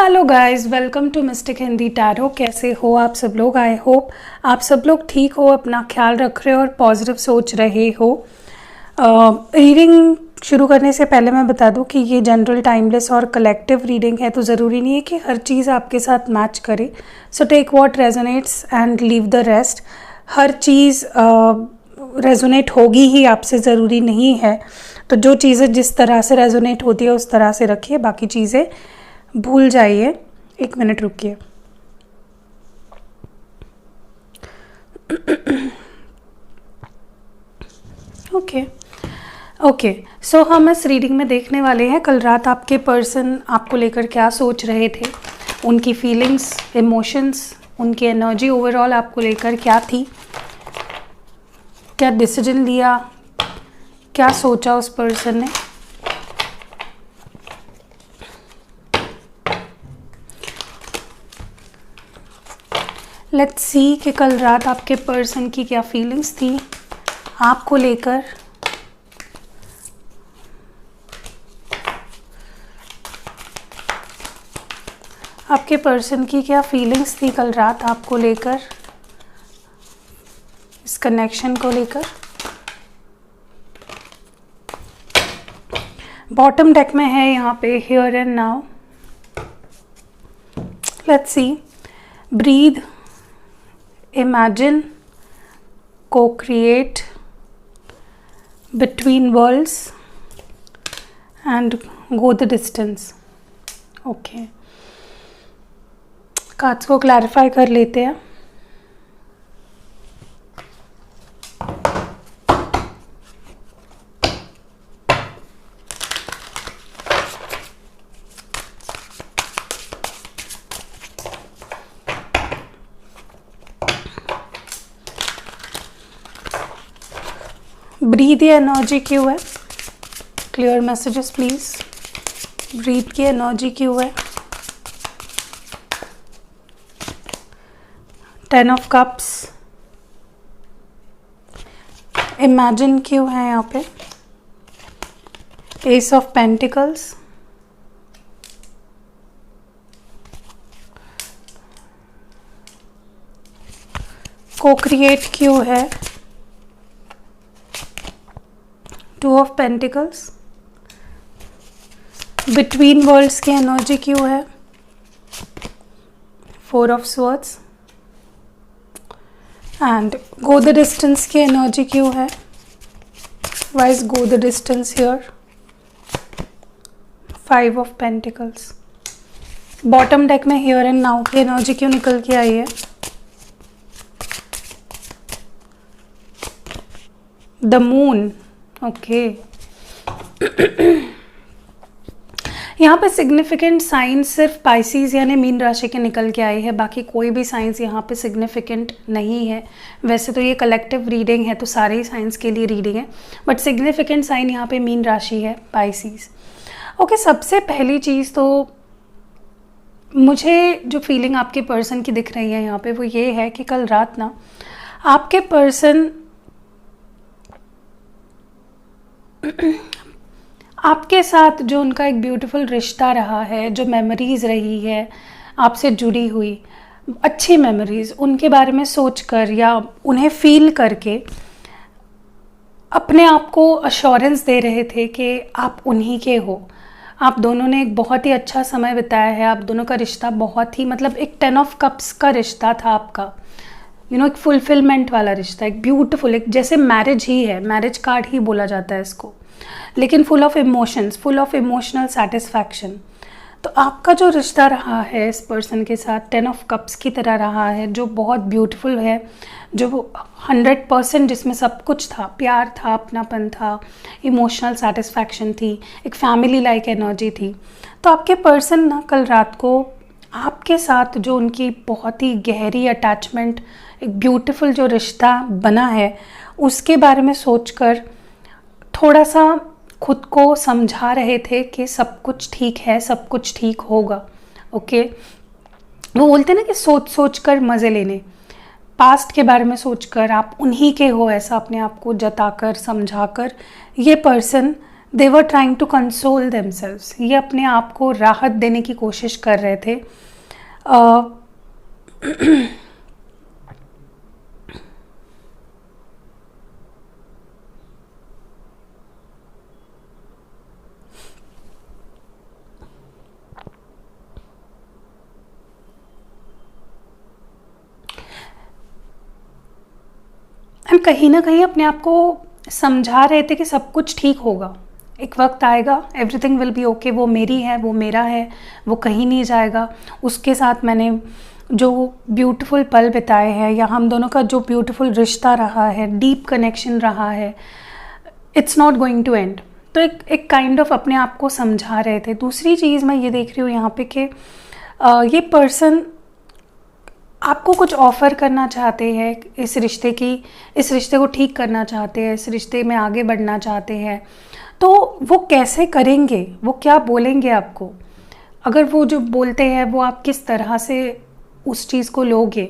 Hello guys, welcome to mystic Hindi tarot. कैसे हो आप सब लोग? आई होप आप सब लोग ठीक हो, अपना ख्याल रख रहे हो और पॉजिटिव सोच रहे हो। रीडिंग शुरू करने से पहले मैं बता दूं कि ये जनरल, टाइमलेस और कलेक्टिव रीडिंग है, तो ज़रूरी नहीं है कि हर चीज़ आपके साथ मैच करे। So take what resonates and leave the rest. हर चीज़ रेजोनेट होगी ही आपसे, ज़रूरी नहीं है। तो जो चीज़ें जिस तरह से रेजोनेट होती है उस तरह से रखिए, बाकी चीज़ें भूल जाइए। एक मिनट रुकिए। ओके सो हम इस रीडिंग में देखने वाले हैं कल रात आपके पर्सन आपको लेकर क्या सोच रहे थे, उनकी फीलिंग्स, इमोशंस, उनकी एनर्जी ओवरऑल आपको लेकर क्या थी, क्या डिसीजन लिया, क्या सोचा उस पर्सन ने। लेट्स सी कि कल रात आपके पर्सन की क्या फीलिंग्स थी आपको लेकर। आपके पर्सन की क्या फीलिंग्स थी कल रात आपको लेकर, इस कनेक्शन को लेकर। बॉटम डेक में है यहाँ पे here and now. Let's see. Breathe, imagine, co-create, between worlds and go the distance। Okay, cards को क्लैरिफाई कर लेते हैं। ब्रीथ, ये एनर्जी क्यों है? Clear messages please. ब्रीथ की एनर्जी क्यों है? 10 ऑफ कप्स। इमेजिन क्यों है यहाँ पे? S of pentacles. को क्रिएट क्यों है? 2 ऑफ पेंटिकल्स। बिटवीन वर्ल्ड्स की एनर्जी क्यों है? 4 of swords. And go the distance की एनर्जी क्यों है? Wise go the distance here? 5 of pentacles. Bottom deck में हियर एंड नाउ की एनर्जी क्यों निकल के आई है? The moon. ओके, यहाँ पे सिग्निफिकेंट साइंस सिर्फ पाइसीज यानी मीन राशि के निकल के आए हैं, बाकी कोई भी साइंस यहाँ पे सिग्निफिकेंट नहीं है। वैसे तो ये कलेक्टिव रीडिंग है तो सारे ही साइंस के लिए रीडिंग है, बट सिग्निफिकेंट साइन यहाँ पे मीन राशि है, पाइसीज। ओके, सबसे पहली चीज़ तो मुझे जो फीलिंग आपके पर्सन की दिख रही है यहाँ पे वो ये है कि कल रात ना आपके पर्सन आपके साथ जो उनका एक ब्यूटीफुल रिश्ता रहा है, जो मेमोरीज़ रही है आपसे जुड़ी हुई, अच्छी मेमोरीज़, उनके बारे में सोचकर या उन्हें फील करके अपने आप को अश्योरेंस दे रहे थे कि आप उन्हीं के हो। आप दोनों ने एक बहुत ही अच्छा समय बिताया है। आप दोनों का रिश्ता बहुत ही, मतलब एक 10 ऑफ कप्स का रिश्ता था आपका। एक फुलफिलमेंट वाला रिश्ता, एक ब्यूटीफुल, एक जैसे मैरिज ही है, मैरिज कार्ड ही बोला जाता है इसको, लेकिन full of emotions, full of emotional satisfaction. तो आपका जो रिश्ता रहा है इस पर्सन के साथ 10 ऑफ कप्स की तरह रहा है, जो बहुत ब्यूटीफुल है, जो 100% जिसमें सब कुछ था, प्यार था, अपनापन था, इमोशनल सेटिस्फैक्शन थी, एक फैमिली लाइक एनर्जी थी। तो आपके पर्सन ना कल रात को आपके साथ जो उनकी बहुत ही गहरी अटैचमेंट, एक ब्यूटीफुल जो रिश्ता बना है, उसके बारे में सोचकर थोड़ा सा खुद को समझा रहे थे कि सब कुछ ठीक है, सब कुछ ठीक होगा। ओके, वो बोलते हैं ना कि सोच सोच कर मज़े लेने, पास्ट के बारे में सोचकर आप उन्हीं के हो ऐसा अपने आप को जताकर समझाकर ये person they were trying to console themselves, ये अपने आप को राहत देने की कोशिश कर रहे थे। एंड कहीं ना कहीं अपने आप को समझा रहे थे कि सब कुछ ठीक होगा, एक वक्त आएगा, एवरीथिंग विल बी ओके, वो मेरी है, वो मेरा है, वो कहीं नहीं जाएगा। उसके साथ मैंने जो ब्यूटीफुल पल बिताए हैं, या हम दोनों का जो ब्यूटीफुल रिश्ता रहा है, डीप कनेक्शन रहा है, it's not going to end. तो एक काइंड ऑफ अपने आप को समझा रहे थे। दूसरी चीज़ मैं ये देख रही हूँ यहाँ पे कि ये पर्सन आपको कुछ ऑफ़र करना चाहते हैं, इस रिश्ते को ठीक करना चाहते हैं, इस रिश्ते में आगे बढ़ना चाहते हैं। तो वो कैसे करेंगे, वो क्या बोलेंगे आपको, अगर वो जो बोलते हैं वो आप किस तरह से उस चीज़ को लोगे।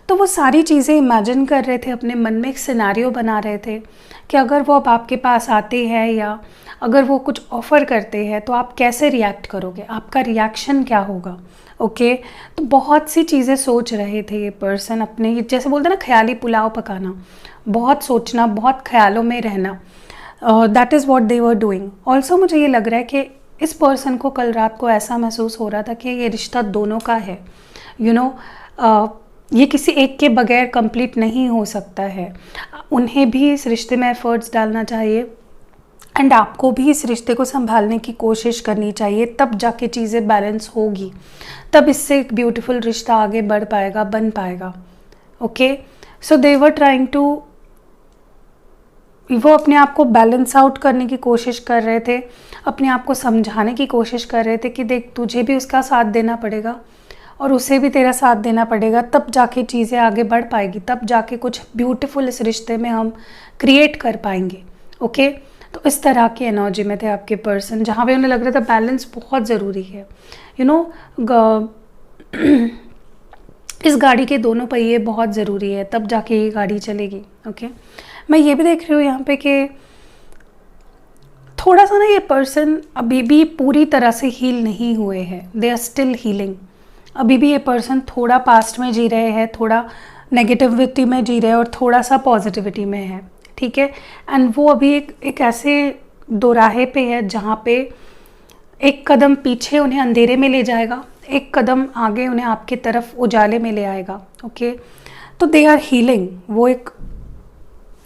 तो वो सारी चीज़ें इमेजिन कर रहे थे, अपने मन में एक सिनेरियो बना रहे थे कि अगर वो अब आपके पास आते हैं या अगर वो कुछ ऑफ़र करते हैं तो आप कैसे रिएक्ट करोगे, आपका रिएक्शन क्या होगा। ओके तो बहुत सी चीज़ें सोच रहे थे ये पर्सन अपने, जैसे बोलते हैं ना ख्याली पुलाव पकाना, बहुत सोचना, बहुत ख्यालों में रहना। That is what they were doing. Also मुझे ये लग रहा है कि इस पर्सन को कल रात को ऐसा महसूस हो रहा था कि ये रिश्ता दोनों का है, ये किसी एक के बगैर कंप्लीट नहीं हो सकता है। उन्हें भी इस रिश्ते में एफर्ट्स डालना चाहिए एंड आपको भी इस रिश्ते को संभालने की कोशिश करनी चाहिए, तब जाके चीज़ें बैलेंस होगी, तब इससे एक ब्यूटीफुल रिश्ता आगे बढ़ पाएगा, बन पाएगा। Okay so they were trying to, वो अपने आप को बैलेंस आउट करने की कोशिश कर रहे थे, अपने आप को समझाने की कोशिश कर रहे थे कि देख तुझे भी उसका साथ देना पड़ेगा और उसे भी तेरा साथ देना पड़ेगा, तब जाके चीज़ें आगे बढ़ पाएगी, तब जाके कुछ ब्यूटीफुल इस रिश्ते में हम क्रिएट कर पाएंगे। ओके तो इस तरह की एनर्जी में थे आपके पर्सन, जहाँ पे उन्हें लग रहा था बैलेंस बहुत ज़रूरी है। इस गाड़ी के दोनों पहिए बहुत ज़रूरी है, तब जाके ये गाड़ी चलेगी। ओके मैं ये भी देख रही हूँ यहाँ पे कि थोड़ा सा ना ये पर्सन अभी भी पूरी तरह से हील नहीं हुए हैं, दे आर स्टिल हीलिंग। अभी भी ये पर्सन थोड़ा पास्ट में जी रहे हैं, थोड़ा नेगेटिविटी में जी रहे हैं और थोड़ा सा पॉजिटिविटी में है, ठीक है। एंड वो अभी एक ऐसे दोराहे पे है जहाँ पे एक कदम पीछे उन्हें अंधेरे में ले जाएगा, एक कदम आगे उन्हें आपकी तरफ उजाले में ले आएगा। ओके तो दे आर हीलिंग, वो एक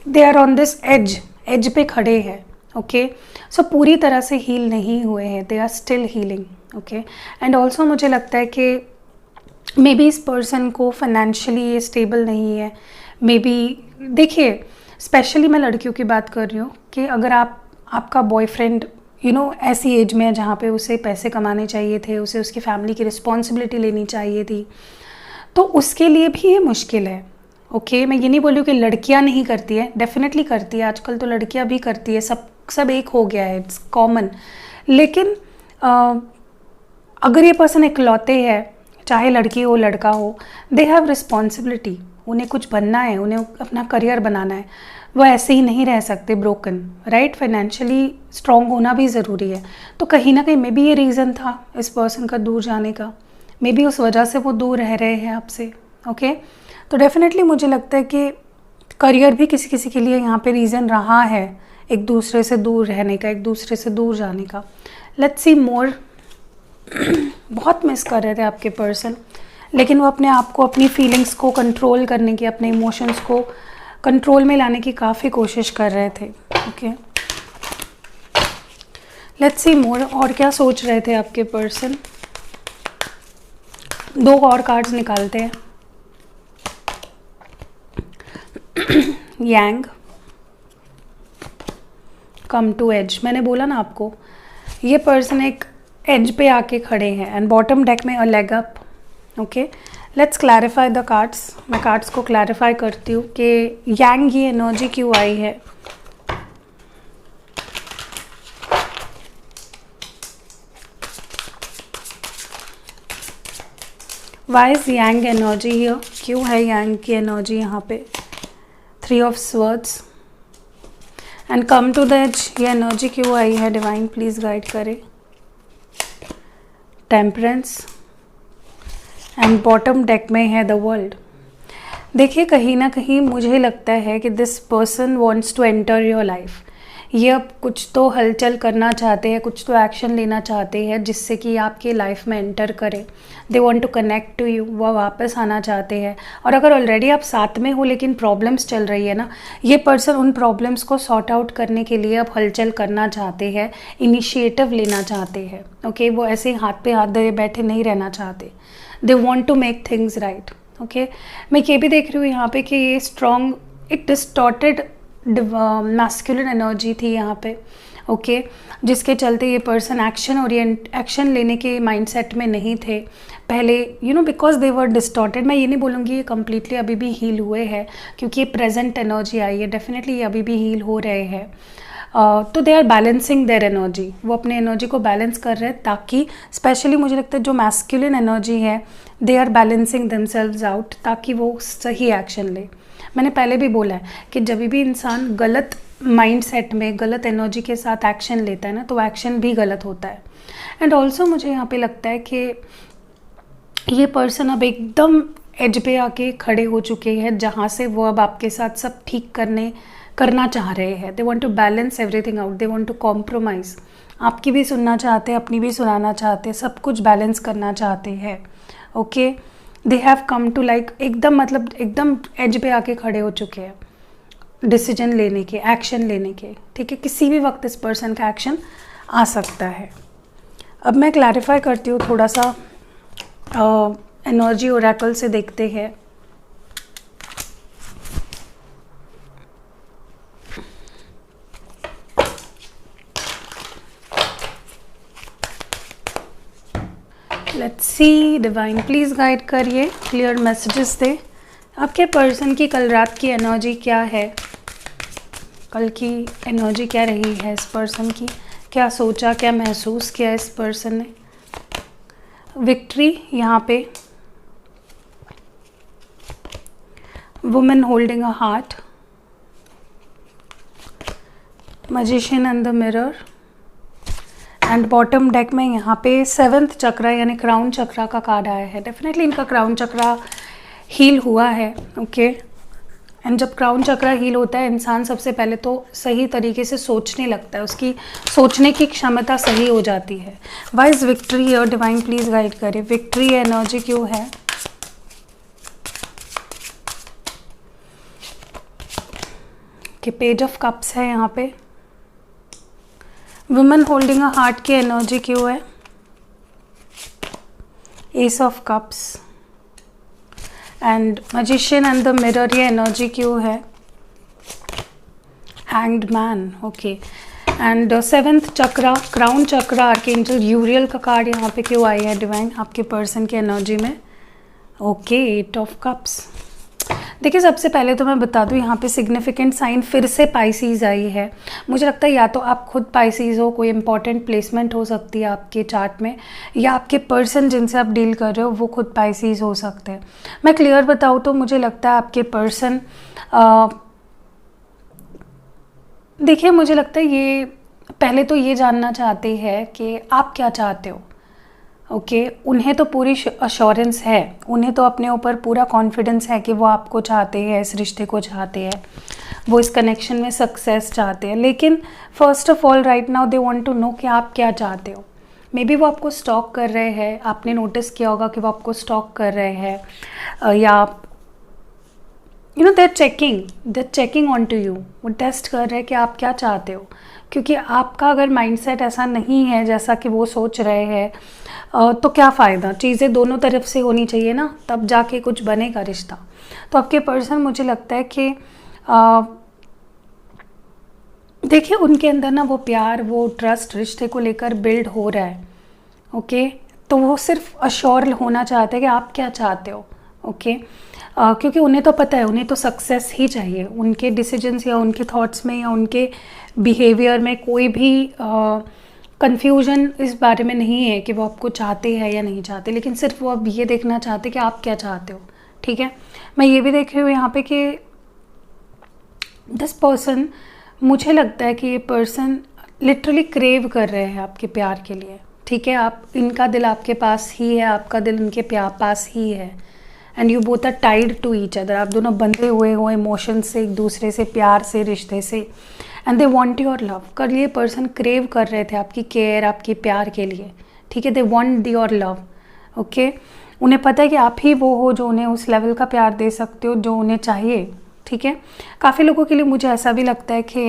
they are on this edge पे खड़े हैं। ओके सो पूरी तरह से हील नहीं हुए हैं, they are still healing. Okay and also मुझे लगता है कि मे बी इस पर्सन को फाइनेंशियली ये स्टेबल नहीं है। मे बी देखिए, स्पेशली मैं लड़कियों की बात कर रही हूँ कि अगर आपका बॉयफ्रेंड ऐसी एज में है जहाँ पे उसे पैसे कमाने चाहिए थे, उसे उसकी फैमिली की रिस्पॉन्सिबिलिटी लेनी चाहिए थी, तो उसके लिए भी ये मुश्किल है। ओके मैं ये नहीं बोल रही हूँ कि लड़कियाँ नहीं करती है, डेफिनेटली करती है, आजकल तो लड़कियाँ भी करती है, सब एक हो गया है, इट्स कॉमन। लेकिन अगर ये पर्सन इकलौते है, चाहे लड़की हो लड़का हो, दे हैव रिस्पॉन्सिबिलिटी, उन्हें कुछ बनना है, उन्हें अपना करियर बनाना है, वो ऐसे ही नहीं रह सकते ब्रोकन, राइट। फाइनेंशियली स्ट्रॉन्ग होना भी ज़रूरी है। तो कहीं ना कहीं मे बी ये रीज़न था इस पर्सन का दूर जाने का, मे बी उस वजह से वो दूर रह रहे हैं आपसे। ओके तो डेफिनेटली मुझे लगता है कि करियर भी किसी किसी के लिए यहाँ पे रीज़न रहा है, एक दूसरे से दूर रहने का, एक दूसरे से दूर जाने का। लेट्स सी मोर। बहुत मिस कर रहे थे आपके पर्सन, लेकिन वो अपने आप को, अपनी फीलिंग्स को कंट्रोल करने की, अपने इमोशंस को कंट्रोल में लाने की काफ़ी कोशिश कर रहे थे। ओके लेट्स सी मोर, और क्या सोच रहे थे आपके पर्सन। 2 और कार्ड्स निकालते हैं। यांग, कम टू एज। मैंने बोला ना आपको, ये पर्सन एक एज पे आके खड़े हैं एंड बॉटम डेक में a leg up. Okay let's clarify the cards. मैं कार्ड्स को क्लैरिफाई करती हूँ कि यांग ये एनर्जी क्यों आई है। Why is yang energy here, क्यों है यांग की एनर्जी यहाँ पे। 3 of swords and come to the edge, ये एनर्जी क्यों आई है, डिवाइन प्लीज़ गाइड करे। टेम्परेंस एंड बॉटम डेक में है द वर्ल्ड। देखिए कहीं ना कहीं मुझे लगता है कि this person wants to enter your life. ये अब कुछ तो हलचल करना चाहते हैं, कुछ तो एक्शन लेना चाहते हैं जिससे कि आपके लाइफ में एंटर करें। They want to connect to you, वह वापस आना चाहते हैं। और अगर ऑलरेडी आप साथ में हो लेकिन प्रॉब्लम्स चल रही है ना, ये पर्सन उन प्रॉब्लम्स को सॉर्ट आउट करने के लिए अब हलचल करना चाहते हैं, इनिशिएटिव लेना चाहते हैं। ओके, वो ऐसे हाथ पे हाथ धरे बैठे नहीं रहना चाहते। They want to make things right. Okay, मैं ये भी देख रही हूँ यहाँ पे कि ये स्ट्रॉन्ग, एक डिस्टॉर्टेड मैस्कुलिन एनर्जी थी यहाँ पे। ओके, जिसके चलते ये पर्सन एक्शन लेने के माइंडसेट में नहीं थे पहले, बिकॉज दे वर डिस्टॉर्टेड। मैं ये नहीं बोलूँगी ये कम्प्लीटली अभी भी हील हुए हैं, क्योंकि ये प्रेजेंट एनर्जी आई है, डेफिनेटली ये अभी भी हील हो रहे हैं। तो they are balancing their energy, वो अपने एनर्जी को बैलेंस कर रहे हैं, ताकि स्पेशली मुझे लगता है जो मैस्कुलिन एनर्जी है, they are balancing themselves out, ताकि वो सही एक्शन ले। मैंने पहले भी बोला है कि जब भी इंसान गलत माइंडसेट में गलत एनर्जी के साथ एक्शन लेता है ना, तो एक्शन भी गलत होता है। एंड ऑल्सो मुझे यहाँ पे लगता है कि ये पर्सन अब एकदम एज पे आके खड़े हो चुके हैं, जहाँ से वो अब आपके साथ सब ठीक करना चाह रहे हैं। They want to balance everything out, they want to compromise. आपकी भी सुनना चाहते हैं, अपनी भी सुनाना चाहते हैं, सब कुछ बैलेंस करना चाहते हैं। Okay, they have come to like एकदम एज पे आके खड़े हो चुके हैं डिसीजन लेने के, एक्शन लेने के। ठीक है, किसी भी वक्त इस पर्सन का एक्शन आ सकता है। अब मैं क्लैरिफाई करती हूँ थोड़ा सा, एनर्जी ओरेकल से देखते हैं। Let's see, divine please guide करिए, क्लियर मैसेजेस दे। आपके पर्सन की कल रात की एनर्जी क्या है, कल की एनर्जी क्या रही है इस पर्सन की, क्या सोचा, क्या महसूस किया इस पर्सन ने। विक्ट्री यहाँ पे, women holding a heart, magician and the mirror, and bottom deck में यहाँ पे 7th चक्रा यानी क्राउन चक्रा का कार्ड आया है। डेफिनेटली इनका क्राउन चक्रा हील हुआ है। ओके, एंड जब क्राउन चक्रा हील होता है, इंसान सबसे पहले तो सही तरीके से सोचने लगता है, उसकी सोचने की क्षमता सही हो जाती है। वाई इज विक्ट्री और डिवाइन प्लीज गाइड करे, विक्ट्री एनर्जी क्यों है। कि पेज ऑफ कप्स है यहाँ पे, वुमेन होल्डिंग अ हार्ट की एनर्जी क्यों है, ace of cups and magician and the mirror, ये एनर्जी क्यों है, hanged man. Okay, and 7th chakra crown chakra archangel Uriel का कार्ड यहाँ पे क्यों आई है डिवाइन आपके पर्सन की एनर्जी में। Okay, 8 of cups. देखिए सबसे पहले तो मैं बता दूं यहाँ पे सिग्निफिकेंट साइन फिर से पाइसीज आई है। मुझे लगता है या तो आप खुद पाइसीज हो, कोई इंपॉर्टेंट प्लेसमेंट हो सकती है आपके चार्ट में, या आपके पर्सन जिनसे आप डील कर रहे हो वो खुद पाइसीज हो सकते हैं। मैं क्लियर बताऊँ तो मुझे लगता है आपके पर्सन, देखिए मुझे लगता है ये पहले तो ये जानना चाहते हैं कि आप क्या चाहते हो। ओके, उन्हें तो पूरी अश्योरेंस है, उन्हें तो अपने ऊपर पूरा कॉन्फिडेंस है कि वो आपको चाहते हैं, इस रिश्ते को चाहते हैं, वो इस कनेक्शन में सक्सेस चाहते हैं। लेकिन first of all right now they want to know कि आप क्या चाहते हो। मे बी वो आपको स्टॉक कर रहे हैं, आपने नोटिस किया होगा कि वो आपको स्टॉक कर रहे हैं, या देर चेकिंग ऑन टू यू, वो टेस्ट कर रहे हैं कि आप क्या चाहते हो। क्योंकि आपका अगर माइंडसेट ऐसा नहीं है जैसा कि वो सोच रहे हैं, तो क्या फ़ायदा। चीज़ें दोनों तरफ से होनी चाहिए ना, तब जाके कुछ बनेगा रिश्ता। तो आपके पर्सन मुझे लगता है कि देखिए उनके अंदर ना वो प्यार, वो ट्रस्ट रिश्ते को लेकर बिल्ड हो रहा है। ओके, तो वो सिर्फ अश्योर होना चाहते हैं कि आप क्या चाहते हो। ओके, क्योंकि उन्हें तो पता है, उन्हें तो सक्सेस ही चाहिए। उनके डिसीजंस या उनके थॉट्स में या उनके बिहेवियर में कोई भी कन्फ्यूजन इस बारे में नहीं है कि वो आपको चाहते हैं या नहीं चाहते, लेकिन सिर्फ वो अब ये देखना चाहते कि आप क्या चाहते हो। ठीक है, मैं ये भी देख रही हूँ यहाँ पे कि दिस पर्सन मुझे लगता है कि ये पर्सन लिटरली क्रेव कर रहे हैं आपके प्यार के लिए, ठीक है। आप, इनका दिल आपके पास ही है, आपका दिल इनके पास ही है, and you both are tied to each other. आप दोनों बंधे हुए हो इमोशन से, एक दूसरे से, प्यार से, रिश्ते से, and they want your love. कल ये पर्सन क्रेव कर रहे थे आपकी केयर, आपकी प्यार के लिए, ठीक है। They want your love, okay. उन्हें पता है कि आप ही वो हो जो उन्हें उस लेवल का प्यार दे सकते हो जो उन्हें चाहिए, ठीक है। काफ़ी लोगों के लिए मुझे ऐसा भी लगता है कि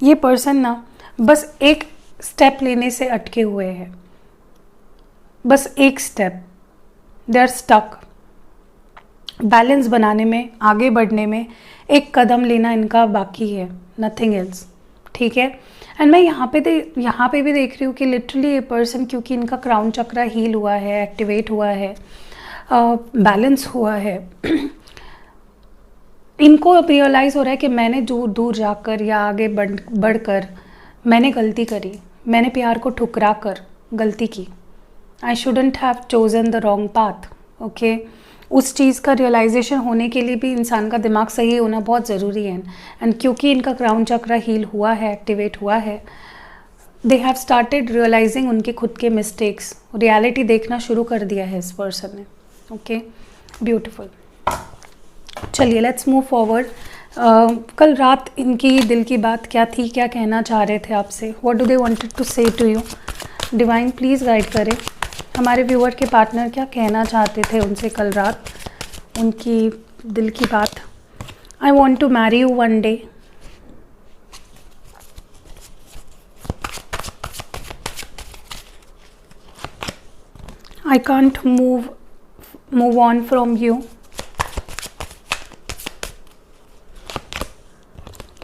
ये पर्सन ना बस एक स्टेप लेने से अटके हुए हैं, बस एक step, they are stuck. Balance बनाने में, आगे बढ़ने में एक कदम लेना इनका बाकी है, नथिंग एल्स, ठीक है। एंड मैं यहाँ पे भी देख रही हूँ कि लिटरली ये पर्सन, क्योंकि इनका क्राउन चक्रा हील हुआ है, एक्टिवेट हुआ है, बैलेंस हुआ है, इनको अब रियलाइज़ हो रहा है कि मैंने जो दूर जाकर या आगे बढ़कर मैंने गलती करी, मैंने प्यार को ठुकरा कर गलती की। I shouldn't have chosen the wrong path, okay. उस चीज़ का रियलाइजेशन होने के लिए भी इंसान का दिमाग सही होना बहुत ज़रूरी है। एंड क्योंकि इनका क्राउन चक्रा हील हुआ है, एक्टिवेट हुआ है, दे हैव स्टार्टेड रियलाइजिंग उनके खुद के मिस्टेक्स, रियलिटी देखना शुरू कर दिया है इस पर्सन ने, ओके। ब्यूटिफुल। चलिए लेट्स मूव फॉरवर्ड। कल रात इनकी दिल की बात क्या थी, क्या कहना चाह रहे थे आपसे, what do they wanted to say to you. Divine please guide करें हमारे व्यूअर के पार्टनर क्या कहना चाहते थे उनसे कल रात, उनकी दिल की बात। I want to marry you one day. I can't move on from you.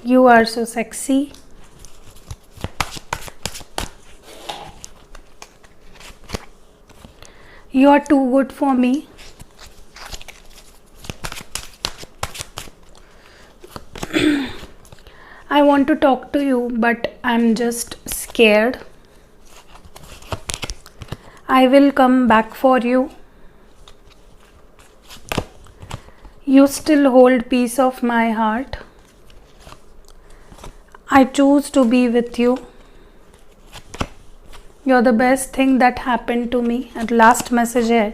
You are so sexy. You are too good for me. I want to talk to you, but I'm just scared. I will come back for you. You still hold piece of my heart. I choose to be with you. You're the best thing that happened to me. And last message है,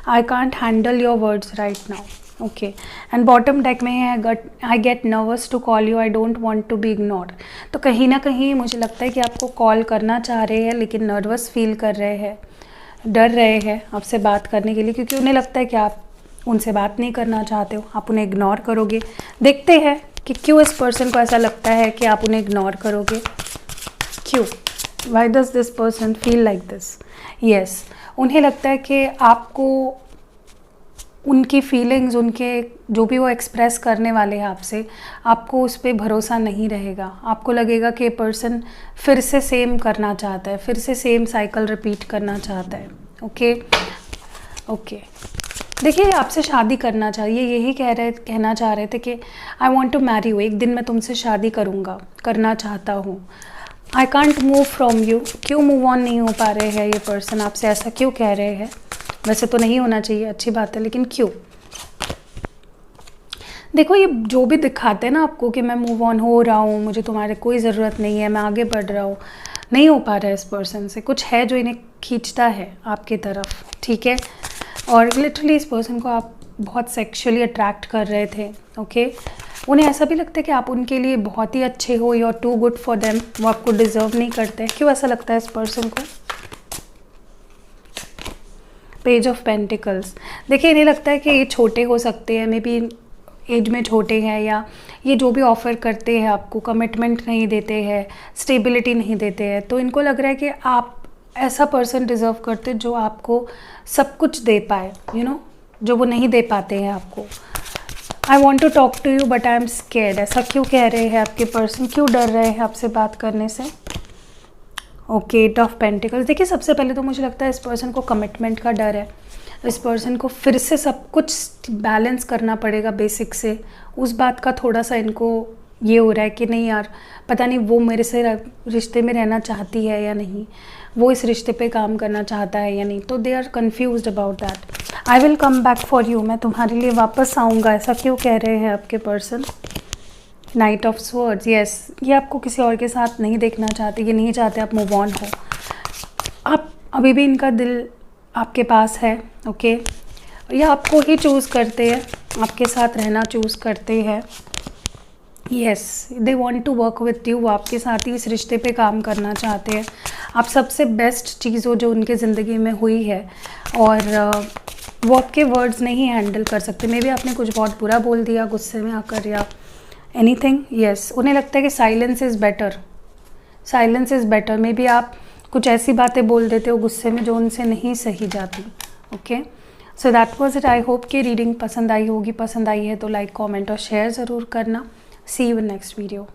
I can't handle your words right now. Okay. And bottom deck में है, I get nervous to call you. I don't want to be ignored. तो कहीं ना कहीं मुझे लगता है कि आपको कॉल करना चाह रहे हैं, लेकिन नर्वस फील कर रहे हैं, डर रहे हैं आपसे बात करने के लिए, क्योंकि उन्हें लगता है कि आप उनसे बात नहीं करना चाहते हो, आप उन्हें इग्नोर करोगे। देखते हैं कि क्यों इस पर्सन को ऐसा लगता है कि आप उन्हें इग्नोर करोगे, क्यों, why does this person feel like this. Yes, उन्हें लगता है कि आपको उनकी फीलिंग्स, उनके जो भी वो एक्सप्रेस करने वाले हैं आपसे, आपको उस पर भरोसा नहीं रहेगा। आपको लगेगा कि ये पर्सन फिर से सेम करना चाहता है, फिर से सेम साइकिल रिपीट करना चाहता है, ओके ओके। देखिए आपसे शादी करना चाहिए, यही कहना चाह रहे थे कि I want to marry you, एक दिन मैं तुमसे शादी करना चाहता हूँ। I can't move from you, क्यों मूव ऑन नहीं हो पा रहे हैं ये पर्सन आपसे, ऐसा क्यों कह रहे हैं। वैसे तो नहीं होना चाहिए, अच्छी बात है, लेकिन क्यों। देखो ये जो भी दिखाते हैं ना आपको कि मैं मूव ऑन हो रहा हूँ, मुझे तुम्हारे कोई ज़रूरत नहीं है, मैं आगे बढ़ रहा हूँ, नहीं हो पा रहा है इस पर्सन से। कुछ है जो इन्हें खींचता है आपकी तरफ, ठीक है। और लिटरली इस पर्सन को आप बहुत सेक्सुअली अट्रैक्ट कर रहे थे, ओके। उन्हें ऐसा भी लगता है कि आप उनके लिए बहुत ही अच्छे हो, you are too good for them, वो आपको डिज़र्व नहीं करते। क्यों ऐसा लगता है इस पर्सन को। Page of pentacles. देखिए इन्हें लगता है कि ये छोटे हो सकते हैं, मे बी एज में छोटे हैं, या ये जो भी ऑफ़र करते हैं आपको, कमिटमेंट नहीं देते हैं, स्टेबिलिटी नहीं देते हैं, तो इनको लग रहा है कि आप ऐसा पर्सन डिज़र्व करते जो आपको सब कुछ दे पाए, यू नो, जो वो नहीं दे पाते हैं आपको। I want to talk to you but I am scared. ऐसा क्यों कह रहे हैं आपके पर्सन, क्यों डर रहे हैं आपसे बात करने से। Okay, eight of pentacles. देखिए सबसे पहले तो मुझे लगता है इस पर्सन को कमिटमेंट का डर है। इस पर्सन को फिर से सब कुछ बैलेंस करना पड़ेगा बेसिक से, उस बात का थोड़ा सा इनको ये हो रहा है कि नहीं यार, पता नहीं वो मेरे से रिश्ते में रहना चाहती है या नहीं, वो इस रिश्ते पे काम करना चाहता है या नहीं, तो they are confused about that. I will come back for you, मैं तुम्हारे लिए वापस आऊँगा, ऐसा क्यों कह रहे हैं आपके person. Night of swords, yes, ये आपको किसी और के साथ नहीं देखना चाहते, ये नहीं चाहते आप मूव ऑन हो, आप अभी भी इनका दिल आपके पास है, ओके, ये आपको ही चूज़ करते हैं, आपके साथ रहना चूज़ करते हैं, yes, they want to work with you, वो आपके साथ ही इस रिश्ते पे काम करना चाहते हैं, आप सबसे बेस्ट चीज़ हो जो उनकी ज़िंदगी में हुई है, और वो आपके वर्ड्स नहीं हैंडल कर सकते, मे बी आपने कुछ बहुत बुरा बोल दिया गुस्से में आकर या एनीथिंग, यस, उन्हें लगता है कि silence is better, silence is better, may be आप कुछ ऐसी बातें बोल देते हो गुस्से में जो उनसे नहीं सही जाती, okay. So that was it, I hope कि रीडिंग पसंद आई होगी, पसंद आई है तो लाइक कमेंट और शेयर ज़रूर करना। सी यू इन नेक्स्ट वीडियो।